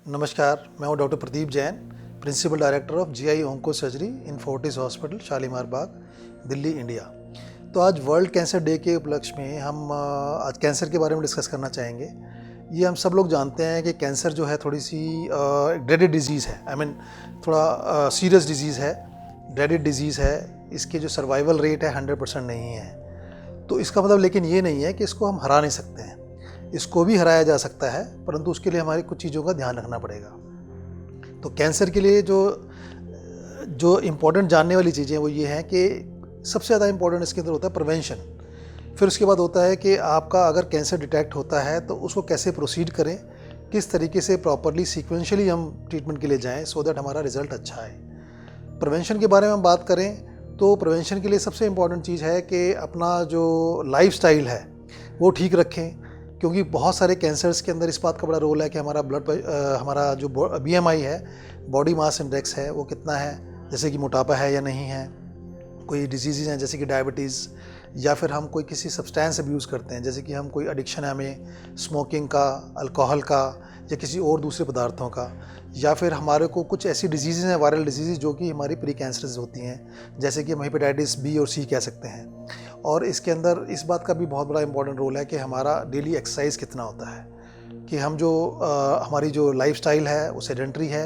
नमस्कार, मैं हूं doctor Pradeep Jain, principal director of GI onco surgery in Fortis hospital, Shalimar Bagh, Delhi, India. तो आज वर्ल्ड कैंसर डे के उपलक्ष्य में हम आज कैंसर के बारे में डिस्कस करना चाहेंगे। ये हम सब लोग जानते हैं कि कैंसर जो है थोड़ी सी ड्रेडेड डिजीज़ है, थोड़ा सीरियस डिजीज़ है, ड्रेडेड डिजीज़ है। इसके जो सर्वाइवल रेट है 100% नहीं है। तो इसका मतलब लेकिन ये नहीं है कि इसको हम हरा नहीं सकते हैं। इसको भी हराया जा सकता है, परंतु उसके लिए हमारे कुछ चीज़ों का ध्यान रखना पड़ेगा। तो कैंसर के लिए जो इम्पोर्टेंट जानने वाली चीज़ें वो ये हैं कि सबसे ज़्यादा इम्पोर्टेंट इसके अंदर होता है प्रिवेंशन। फिर उसके बाद होता है कि आपका अगर कैंसर डिटेक्ट होता है तो उसको कैसे प्रोसीड करें, किस तरीके से प्रॉपरली सीक्वेंशियली हम ट्रीटमेंट के लिए जाएं सो दैट हमारा रिजल्ट अच्छा है। प्रिवेंशन के बारे में हम बात करें तो प्रिवेंशन के लिए सबसे इम्पॉर्टेंट चीज़ है कि अपना जो लाइफस्टाइल है वो ठीक रखें, क्योंकि बहुत सारे कैंसर्स के अंदर इस बात का बड़ा रोल है कि हमारा जो BMI है, बॉडी मास इंडेक्स है, वो कितना है, जैसे कि मोटापा है या नहीं है, कोई डिजीज़ हैं जैसे कि डायबिटीज़, या फिर हम कोई किसी सब्सटेंस अब्यूज़ करते हैं, जैसे कि हम कोई एडिक्शन है हमें स्मोकिंग का, अल्कोहल का या किसी और दूसरे पदार्थों का, या फिर हमारे को कुछ ऐसी डिजीज़ हैं, वायरल डिजीज़ जो कि हमारी प्री कैंसरस होती हैं, जैसे कि हम हेपेटाइटिस B और C कह सकते हैं। और इसके अंदर इस बात का भी बहुत बड़ा इंपॉर्टेंट रोल है कि हमारा डेली एक्सरसाइज कितना होता है, कि हम हमारी जो लाइफस्टाइल है वो सेडेंट्री है,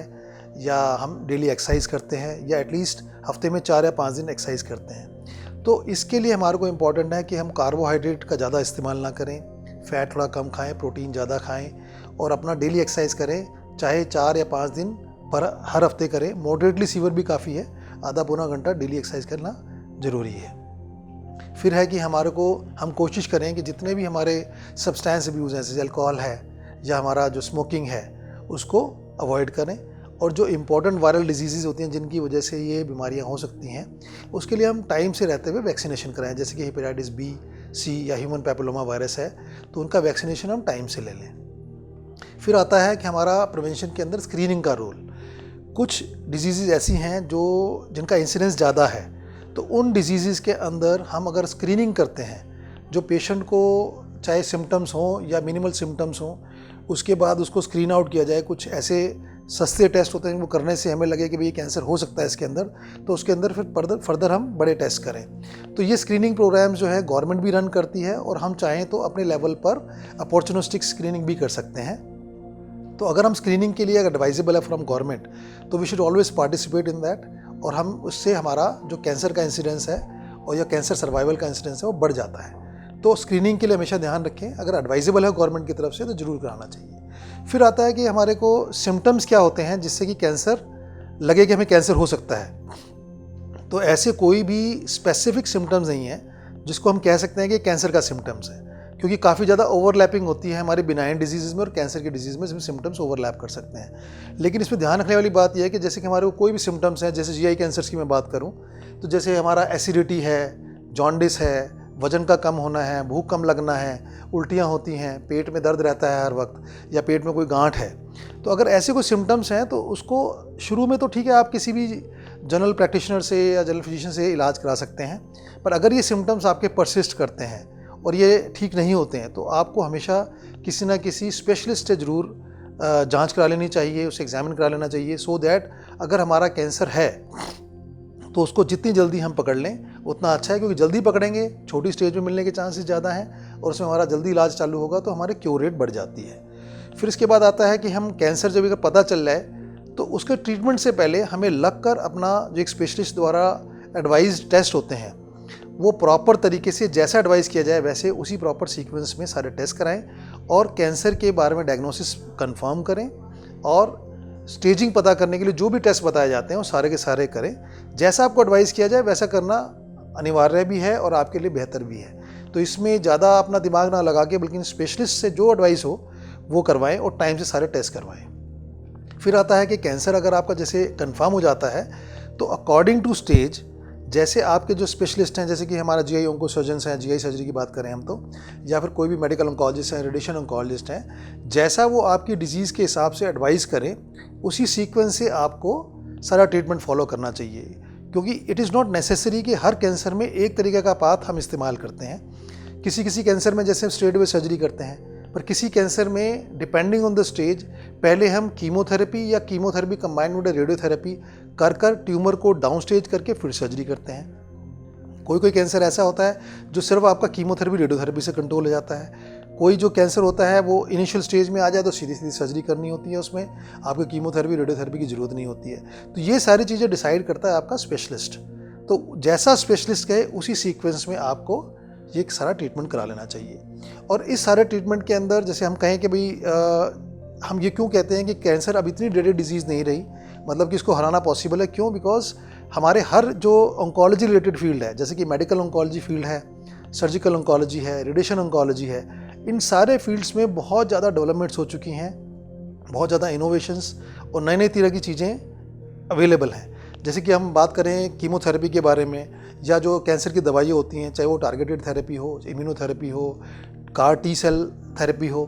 या हम डेली एक्सरसाइज करते हैं, या एटलीस्ट हफ्ते में 4 या 5 दिन एक्सरसाइज करते हैं। तो इसके लिए हमारे को इम्पॉर्टेंट है कि हम कार्बोहाइड्रेट का ज़्यादा इस्तेमाल ना करें, फ़ैट थोड़ा कम खाएं, प्रोटीन ज़्यादा खाएं, और अपना डेली एक्सरसाइज करें, चाहे 4 या 5 दिन पर हर हफ्ते करें। मॉडरेटली सीवियर भी काफ़ी है, आधा पौना घंटा डेली एक्सरसाइज करना ज़रूरी है। फिर है कि हम कोशिश करें कि जितने भी हमारे सब्सटेंस अब्यूज़ हैं, जैसे अल्कोहल है या हमारा जो स्मोकिंग है, उसको अवॉइड करें। और जो इम्पॉर्टेंट वायरल डिजीज़ होती हैं जिनकी वजह से ये बीमारियां हो सकती हैं, उसके लिए हम टाइम से रहते हुए वैक्सीनेशन कराएं, जैसे कि हेपेटाइटिस B, C या ह्यूमन पैपिलोमा वायरस है, तो उनका वैक्सीनेशन हम टाइम से ले लें। फिर आता है कि हमारा प्रिवेंशन के अंदर स्क्रीनिंग का रोल। कुछ डिजीज़ ऐसी हैं जिनका इंसिडेंस ज़्यादा है, तो उन डिजीज़ के अंदर हम अगर स्क्रीनिंग करते हैं, जो पेशेंट को चाहे सिम्टम्स हों या मिनिमल सिम्टम्स हों, उसके बाद उसको स्क्रीन आउट किया जाए। कुछ ऐसे सस्ते टेस्ट होते हैं वो करने से हमें लगे कि भाई कैंसर हो सकता है इसके अंदर, तो उसके अंदर फिर फर्दर हम बड़े टेस्ट करें। तो ये स्क्रीनिंग प्रोग्राम्स जो है गवर्नमेंट भी रन करती है, और हम चाहें तो अपने लेवल पर अपॉर्चुनिस्टिक स्क्रीनिंग भी कर सकते हैं। तो अगर हम स्क्रीनिंग के लिए अगर एडवाइजेबल है फ्रॉम गवर्नमेंट, तो we should always participate in that, और हम उससे हमारा जो कैंसर का इंसिडेंस है और या कैंसर सर्वाइवल का इंसिडेंस है वो बढ़ जाता है। तो स्क्रीनिंग के लिए हमेशा ध्यान रखें, अगर एडवाइजेबल है गवर्नमेंट की तरफ से तो ज़रूर कराना चाहिए। फिर आता है कि हमारे को सिम्टम्स क्या होते हैं जिससे कि कैंसर लगे कि हमें कैंसर हो सकता है। तो ऐसे कोई भी स्पेसिफिक सिम्टम्स नहीं है जिसको हम कह सकते हैं कि कैंसर का सिम्टम्स है, क्योंकि काफ़ी ज़्यादा ओवरलैपिंग होती है हमारी बिनाइन डिजीज़ में और कैंसर की डिजीज़ में, इसमें सिम्टम्स ओवरलैप कर सकते हैं। लेकिन इसमें ध्यान रखने वाली बात यह है कि जैसे कि हमारे को कोई भी सिम्टम्स हैं, जैसे GI कैंसर्स की मैं बात करूं, तो जैसे हमारा एसिडिटी है, जॉन्डिस है, वजन का कम होना है, भूख कम लगना है, उल्टियाँ होती हैं, पेट में दर्द रहता है हर वक्त, या पेट में कोई गांठ है, तो अगर ऐसे कोई सिम्टम्स हैं तो उसको शुरू में तो ठीक है, आप किसी भी जनरल प्रैक्टिशनर से या जनरल फिजिशियन से इलाज करा सकते हैं। पर अगर ये सिम्टम्स आपके परसिस्ट करते हैं और ये ठीक नहीं होते हैं, तो आपको हमेशा किसी ना किसी स्पेशलिस्ट से ज़रूर जांच करा लेनी चाहिए, उसे एग्जामिन करा लेना चाहिए, सो दैट अगर हमारा कैंसर है तो उसको जितनी जल्दी हम पकड़ लें उतना अच्छा है, क्योंकि जल्दी पकड़ेंगे छोटी स्टेज में मिलने के चांसेस ज़्यादा हैं, और उसमें हमारा जल्दी इलाज चालू होगा तो हमारे क्योर रेट बढ़ जाती है। फिर इसके बाद आता है कि हम कैंसर जब अगर पता चल जाए तो उसके ट्रीटमेंट से पहले हमें लग कर अपना जो एक स्पेशलिस्ट द्वारा एडवाइज टेस्ट होते हैं वो प्रॉपर तरीके से जैसा एडवाइस किया जाए वैसे उसी प्रॉपर सीक्वेंस में सारे टेस्ट कराएं, और कैंसर के बारे में डायग्नोसिस कंफर्म करें, और स्टेजिंग पता करने के लिए जो भी टेस्ट बताए जाते हैं वो सारे के सारे करें। जैसा आपको एडवाइस किया जाए वैसा करना अनिवार्य भी है और आपके लिए बेहतर भी है। तो इसमें ज़्यादा अपना दिमाग ना लगा के बल्कि स्पेशलिस्ट से जो एडवाइस हो वो करवाएं और टाइम से सारे टेस्ट करवाएं। फिर आता है कि कैंसर अगर आपका जैसे कंफर्म हो जाता है तो अकॉर्डिंग टू स्टेज, जैसे आपके जो स्पेशलिस्ट हैं, जैसे कि हमारा GI ऑन्को सर्जन्स हैं, GI सर्जरी की बात करें हम तो, या फिर कोई भी मेडिकल ऑन्कोलॉजिस्ट हैं, रेडिएशन ऑन्कोलॉजिस्ट हैं, जैसा वो आपकी डिजीज़ के हिसाब से एडवाइस करें उसी सीक्वेंस से आपको सारा ट्रीटमेंट फॉलो करना चाहिए। क्योंकि इट इज़ नॉट नेसेसरी कि हर कैंसर में एक तरीके का पाथ हम इस्तेमाल करते हैं। किसी कैंसर में जैसे स्ट्रेट अवे सर्जरी करते हैं, पर किसी कैंसर में डिपेंडिंग ऑन द स्टेज पहले हम कीमोथेरेपी या कीमोथेरेपी कंबाइंड विद रेडियोथेरेपी कर ट्यूमर को डाउन स्टेज करके फिर सर्जरी करते हैं। कोई कैंसर ऐसा होता है जो सिर्फ आपका कीमोथेरेपी रेडियोथेरेपी से कंट्रोल हो जाता है। कोई जो कैंसर होता है वो इनिशियल स्टेज में आ जाए तो सीधी सीधी सर्जरी करनी होती है, उसमें आपको कीमोथेरेपी रेडियोथेरेपी की ज़रूरत नहीं होती है। तो ये सारी चीज़ें डिसाइड करता है आपका स्पेशलिस्ट। तो जैसा स्पेशलिस्ट कहे उसी सीक्वेंस में आपको ये सारा ट्रीटमेंट करा लेना चाहिए। और इस सारे ट्रीटमेंट के अंदर जैसे हम कहें कि भाई हम ये क्यों कहते हैं कि कैंसर अब इतनी ड्रेडेड डिजीज़ नहीं रही, मतलब कि इसको हराना पॉसिबल है। क्यों? बिकॉज हमारे हर जो ऑन्कोलॉजी रिलेटेड फील्ड है, जैसे कि मेडिकल ऑन्कोलॉजी फील्ड है, सर्जिकल ऑन्कोलॉजी है, रेडिएशन ऑन्कोलॉजी है, इन सारे फील्ड्स में बहुत ज़्यादा डेवलपमेंट्स हो चुकी हैं, बहुत ज़्यादा इनोवेशंस और नई नई तरह की चीज़ें अवेलेबल हैं। जैसे कि हम बात करें कीमोथेरेपी के बारे में, या जो कैंसर की दवाइयाँ होती हैं, चाहे वो टारगेटेड थेरेपी हो, इम्यूनोथेरेपी हो, कार टी सेल थेरेपी हो,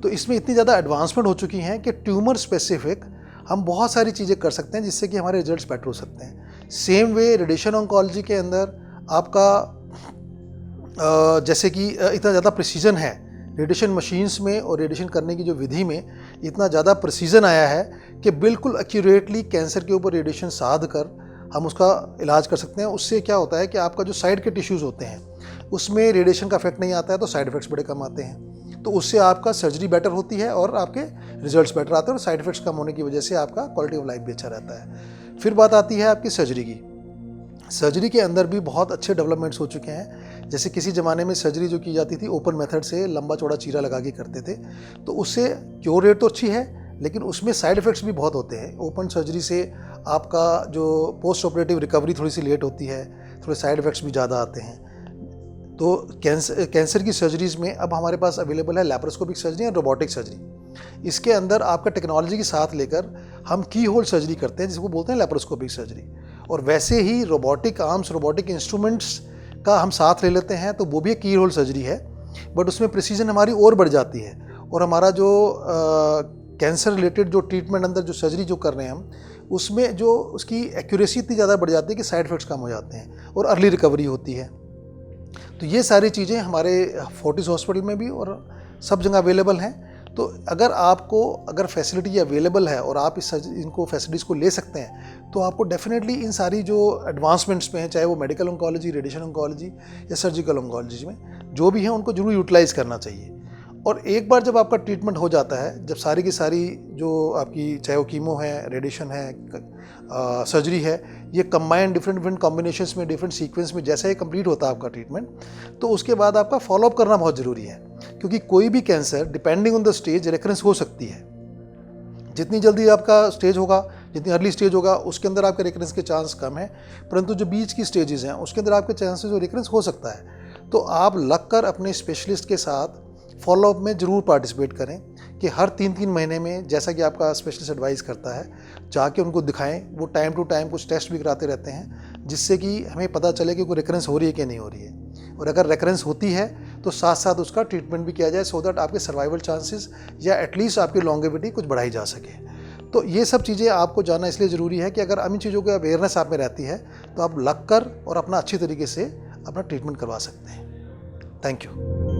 तो इसमें इतनी ज़्यादा एडवांसमेंट हो चुकी हैं कि ट्यूमर स्पेसिफिक हम बहुत सारी चीज़ें कर सकते हैं जिससे कि हमारे रिजल्ट्स बेटर हो सकते हैं। सेम वे रेडिएशन ऑन्कोलॉजी के अंदर आपका जैसे कि इतना ज़्यादा प्रिसीजन है रेडिएशन मशीन्स में, और रेडिएशन करने की जो विधि में इतना ज़्यादा प्रिसीजन आया है कि बिल्कुल एक्यूरेटली कैंसर के ऊपर रेडिएशन साध कर हम उसका इलाज कर सकते हैं। उससे क्या होता है कि आपका जो साइड के टिश्यूज़ होते हैं उसमें रेडिएशन का इफेक्ट नहीं आता है, तो साइड इफ़ेक्ट्स बड़े कम आते हैं। तो उससे आपका सर्जरी बेटर होती है और आपके रिजल्ट्स बेटर आते हैं, और साइड इफ़ेक्ट्स कम होने की वजह से आपका क्वालिटी ऑफ लाइफ भी अच्छा रहता है। फिर बात आती है आपकी सर्जरी की। सर्जरी के अंदर भी बहुत अच्छे डेवलपमेंट्स हो चुके हैं। जैसे किसी ज़माने में सर्जरी जो की जाती थी ओपन मेथड से लंबा चौड़ा चीरा लगा के करते थे, तो उससे क्योर रेट तो अच्छी है लेकिन उसमें साइड इफ़ेक्ट्स भी बहुत होते हैं। ओपन सर्जरी से आपका जो पोस्ट ऑपरेटिव रिकवरी थोड़ी सी लेट होती है, थोड़े साइड इफ़ेक्ट्स भी ज़्यादा आते हैं। तो कैंसर की सर्जरीज़ में अब हमारे पास अवेलेबल है लैप्रोस्कोपिक सर्जरी और रोबोटिक सर्जरी। इसके अंदर आपका टेक्नोलॉजी के साथ लेकर हम की होल सर्जरी करते हैं जिसको बोलते हैं लैप्रोस्कोपिक सर्जरी, और वैसे ही रोबोटिक आर्म्स, रोबोटिक इंस्ट्रूमेंट्स का हम साथ ले लेते हैं, तो वो भी एक की होल सर्जरी है, बट उसमें प्रिसीजन हमारी और बढ़ जाती है। और हमारा जो कैंसर रिलेटेड जो ट्रीटमेंट अंदर जो सर्जरी जो कर रहे हैं हम, उसमें जो उसकी एक्यूरेसी इतनी ज़्यादा बढ़ जाती है कि साइड इफ़ेक्ट्स कम हो जाते हैं और अर्ली रिकवरी होती है। तो ये सारी चीज़ें हमारे फोर्टिस हॉस्पिटल में भी और सब जगह अवेलेबल हैं। तो अगर फैसिलिटी अवेलेबल है और आप इनको फैसिलिटीज़ को ले सकते हैं, तो आपको डेफिनेटली इन सारी जो एडवांसमेंट्स में हैं, चाहे वो मेडिकल ऑन्कोलॉजी, रेडिएशन ऑन्कोलॉजी या सर्जिकल ऑन्कोलॉजी में जो भी हैं, उनको जरूर यूटिलाइज़ करना चाहिए। और एक बार जब आपका ट्रीटमेंट हो जाता है, जब सारी की सारी जो आपकी चाहे वो कीमो है, रेडिएशन है, सर्जरी है, ये कंबाइंड डिफरेंट कॉम्बिनेशंस में, डिफरेंट सीक्वेंस में जैसे ही कंप्लीट होता है आपका ट्रीटमेंट, तो उसके बाद आपका फॉलोअप करना बहुत ज़रूरी है। क्योंकि कोई भी cancer depending on the stage recurrence हो सकती है। जितनी जल्दी आपका स्टेज होगा, जितनी अर्ली स्टेज होगा, उसके अंदर आपके रेकरेंस के चांस कम है, परंतु जो बीच की स्टेजेस हैं उसके अंदर आपके चांसेस जो रेकरेंस हो सकता है। तो आप लगकर अपने स्पेशलिस्ट के साथ फॉलोअप में ज़रूर पार्टिसिपेट करें कि हर 3-3 महीने में, जैसा कि आपका स्पेशलिस्ट एडवाइस करता है, जाके उनको दिखाएं। वो टाइम टू टाइम कुछ टेस्ट भी कराते रहते हैं जिससे कि हमें पता चले कि कोई रेकरेंस हो रही है कि नहीं हो रही है, और अगर रेकरेंस होती है तो साथ साथ उसका ट्रीटमेंट भी किया जाए, सो दैट आपके सर्वाइवल चांसेस या एटलीस्ट आपकी लॉन्गेविटी कुछ बढ़ाई जा सके। तो ये सब चीज़ें आपको जानना इसलिए ज़रूरी है कि अगर इन चीज़ों की अवेयरनेस आप में रहती है तो आप लगकर और अपना अच्छी तरीके से अपना ट्रीटमेंट करवा सकते हैं। Thank you.